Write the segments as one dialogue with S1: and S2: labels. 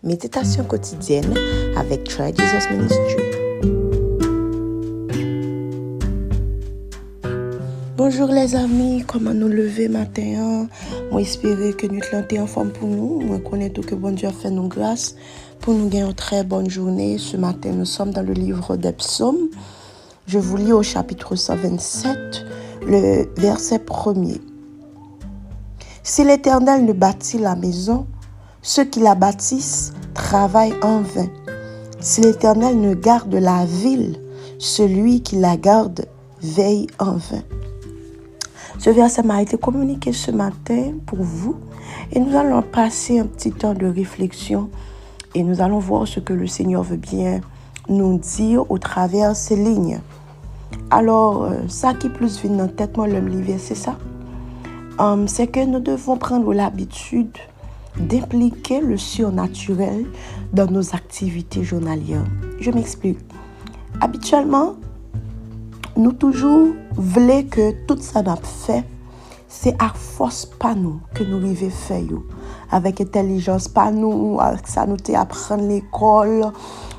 S1: Méditation quotidienne avec Try Jesus Ministry. Bonjour les amis, comment nous lever matin? Moi espérer que nous sommes en forme pour nous. Moi connais tout que bon Dieu a fait nous grâce pour nous gagner une très bonne journée. Ce matin, nous sommes dans le livre des psaumes. Je vous lis au chapitre 127, le verset 1er. Si l'Éternel ne bâtit la maison, ceux qui la bâtissent travaillent en vain. Si l'Éternel ne garde la ville, celui qui la garde veille en vain. Ce verset m'a été communiqué ce matin pour vous et nous allons passer un petit temps de réflexion et nous allons voir ce que le Seigneur veut bien nous dire au travers ces lignes. Alors, ça qui plus vient dans la tête, moi, le livre, c'est ça. C'est que nous devons prendre l'habitude d'impliquer le surnaturel dans nos activités journalières. Je m'explique. Habituellement, nous toujours voulons que tout ça n'a fait, c'est à force pas nous que nous arrivons faire avec intelligence pas nous, avec ça nous apprendre l'école.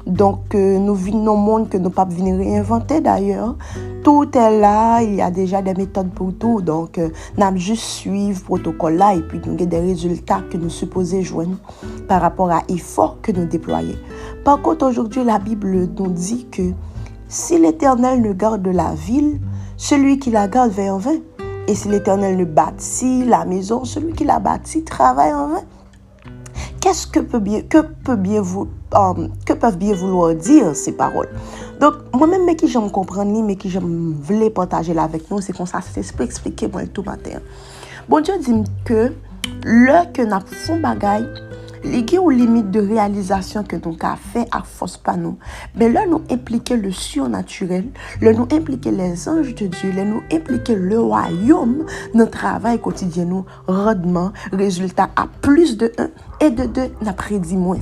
S1: Donc nous vivons dans un monde que nous pas venir réinventer d'ailleurs. Tout est là, il y a déjà des méthodes pour tout. Donc nous avons juste suivre le protocole là et puis nous avons des résultats que nous supposons joindre par rapport à l'effort que nous déployons. Par contre, aujourd'hui, la Bible nous dit que si l'Éternel ne garde la ville, celui qui la garde veille en vain. Et si l'Éternel ne bâtit la maison, celui qui la bâtit travaille en vain. Que peuvent bien vouloir dire ces paroles? Donc, moi-même, mais qui j'aime comprendre, mais qui j'aime voulais partager là avec nous, c'est comme ça, c'est expliquer moi tout matin. Bon Dieu dit que le que n'a font bagaille, les aux limites de réalisation que nous avons fait à force pas nous. Mais là, nous impliquer le surnaturel, là, nous impliquer les anges de Dieu, là, nous impliquer le royaume, notre travail quotidien, nous, rendement, résultat à plus de 1 et de 2, n'a prédit moins.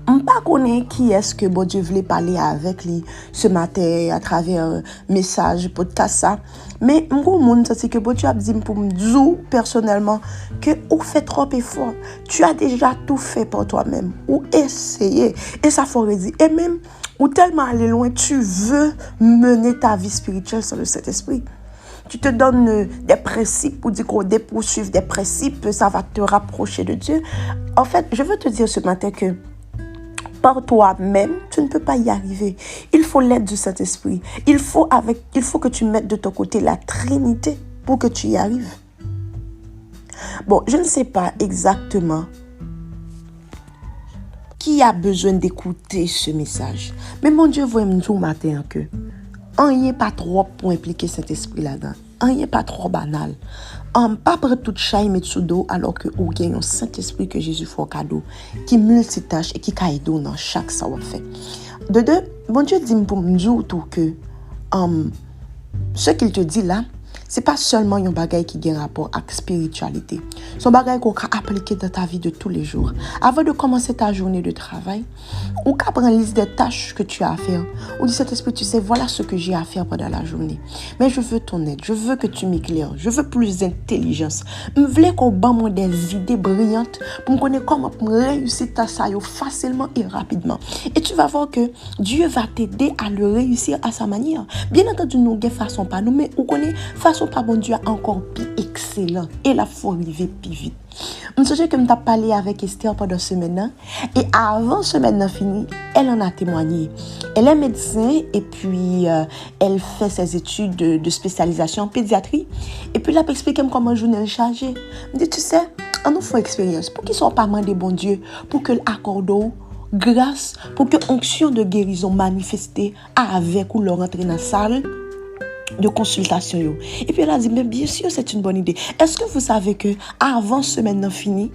S1: Je ne sais pas qui est-ce que bon Dieu voulait parler avec lui ce matin à travers un message, podcast ça. Mais je sais que bon Dieu a dit pour me dire personnellement que vous faites trop effort. Tu as déjà tout fait pour toi-même. Ou essayer. Et ça faut dire. Et même, ou tellement aller loin, tu veux mener ta vie spirituelle sur le Saint-Esprit. Tu te donnes des principes pour dire qu'on poursuivre des principes, ça va te rapprocher de Dieu. En fait, je veux te dire ce matin que par toi-même, tu ne peux pas y arriver. Il faut l'aide du Saint-Esprit. Il faut que tu mettes de ton côté la Trinité pour que tu y arrives. Bon, je ne sais pas exactement qui a besoin d'écouter ce message. Mais mon Dieu, voyez me dire au matin que rien pas trop pour impliquer cet esprit là-dedans. Rien pas trop banal. Pas prendre toute chaîne mettre sous dos alors que vous gagnez un Saint-Esprit que Jésus fait au cadeau qui multitâche et qui caille dans chaque ça va fait. De deux, bon Dieu dit pour me dire tout que ce qu'il te dit là, c'est pas seulement un bagage qui a rapport avec la spiritualité. C'est un bagage qu'on peut appliquer dans ta vie de tous les jours. Avant de commencer ta journée de travail, ou qu'à prendre une liste des tâches que tu as à faire. Ou dit cet esprit, tu sais, voilà ce que j'ai à faire pendant la journée. Mais je veux ton aide, je veux que tu m'éclaires, je veux plus d'intelligence. Je veux qu'on banque des idées brillantes pour me connaître comment réussir ta tâche facilement et rapidement. Et tu vas voir que Dieu va t'aider à le réussir à sa manière. Bien entendu, nous ne façon pas nous, mais on connaît façon pas bon Dieu encore plus excellent et la faut arriver plus vite. Je sais que je t'ai parlé avec Esther pendant ce semaine et avant ce semaine fini, elle en a témoigné. Elle est médecin et puis elle fait ses études de spécialisation en pédiatrie et puis là elle explique comment je journée chargée. Je dis tu sais, on nous fait expérience pour qu'ils soient pas mandés bon Dieu pour que l'accorde grâce pour que onction de guérison manifestée avec ou leur entrer dans la salle de consultation. Et puis elle a dit, mais bien sûr, c'est une bonne idée. Est-ce que vous savez que avant semaine finie,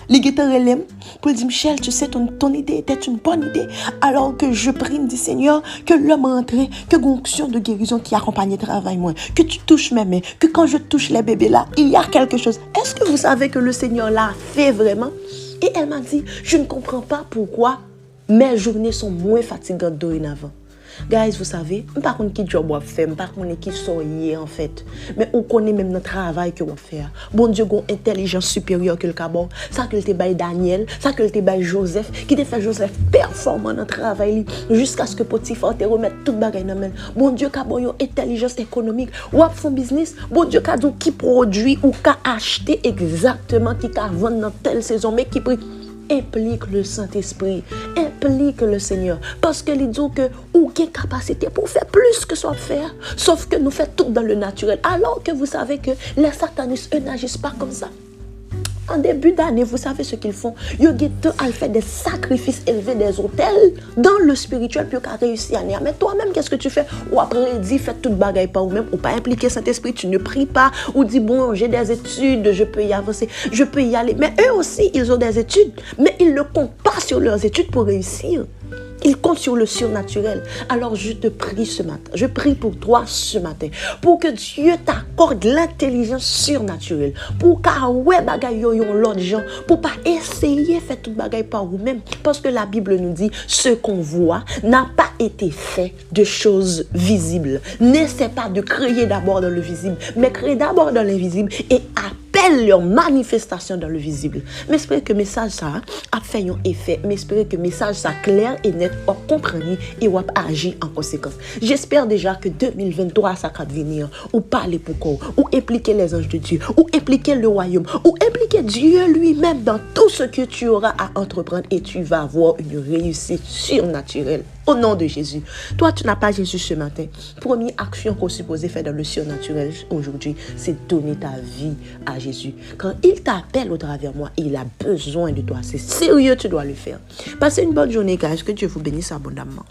S1: les guetteurs relèvent pour dire, Michel, tu sais, ton idée était une bonne idée. Alors que je prie, me dit Seigneur, que l'homme rentre, que l'onction de guérison qui accompagne le travail, moi, que tu touches mes mains, que quand je touche les bébés là, il y a quelque chose. Est-ce que vous savez que le Seigneur l'a fait vraiment? Et elle m'a dit, je ne comprends pas pourquoi mes journées sont moins fatigantes dorénavant. Guys, vous savez, je ne sais pas qui job on fait, je ne sais pas qui soyez en fait. Mais on connaît même notre travail que on fait. Bon Dieu, une intelligence supérieure que le cabot. Ça que le bail Daniel, ça que le bail Joseph, qui te fait Joseph performant dans le travail jusqu'à ce que Potiphar te remette tout bagay dans main. Bon Dieu, cabot une intelligence économique. Ou à fond business, bon Dieu, cabot qui produit ou qui acheter exactement qui ka vendre dans telle saison mais qui implique le Saint-Esprit, implique le Seigneur. Parce que il dit que ou quelle capacité pour faire plus que soit faire. Sauf que nous faisons tout dans le naturel. Alors que vous savez que les satanistes, eux, n'agissent pas comme ça. En début d'année, vous savez ce qu'ils font. Ils ont fait des sacrifices élevés des hôtels dans le spirituel pour réussir à venir. Mais toi-même, qu'est-ce que tu fais? Ou après, dis, fais toute bagaille par vous-même, ou pas impliquer Saint-Esprit, tu ne pries pas, ou dis, bon, j'ai des études, je peux y avancer, je peux y aller. Mais eux aussi, ils ont des études, mais ils ne comptent pas sur leurs études pour réussir. Ils comptent sur le surnaturel. Alors je te prie ce matin, je prie pour toi ce matin, pour que Dieu t'accorde l'intelligence surnaturelle, pour qu'à ouais bagay yo l'autre gens, pour pas essayer faire tout bagay par vous-même, parce que la Bible nous dit ce qu'on voit n'a pas été fait de choses visibles. N'essaie pas de créer d'abord dans le visible, mais crée d'abord dans l'invisible et appelle leur manifestation dans le visible. Mais j'espère que le message ça a fait un effet, mais j'espère que le message ça clair et net, on comprend et on agir en conséquence. J'espère déjà que 2023 ça va venir, ou parler pour quoi, ou impliquer les anges de Dieu, ou impliquer le royaume, ou impliquer Dieu lui-même dans tout ce que tu auras à entreprendre et tu vas avoir une réussite surnaturelle. Au nom de Jésus. Toi, tu n'as pas Jésus ce matin. Première action qu'on supposait faire dans le surnaturel aujourd'hui, c'est donner ta vie à Jésus. Quand il t'appelle au travers de moi, il a besoin de toi. C'est sérieux, tu dois le faire. Passez une bonne journée, guys. Que Dieu vous bénisse abondamment.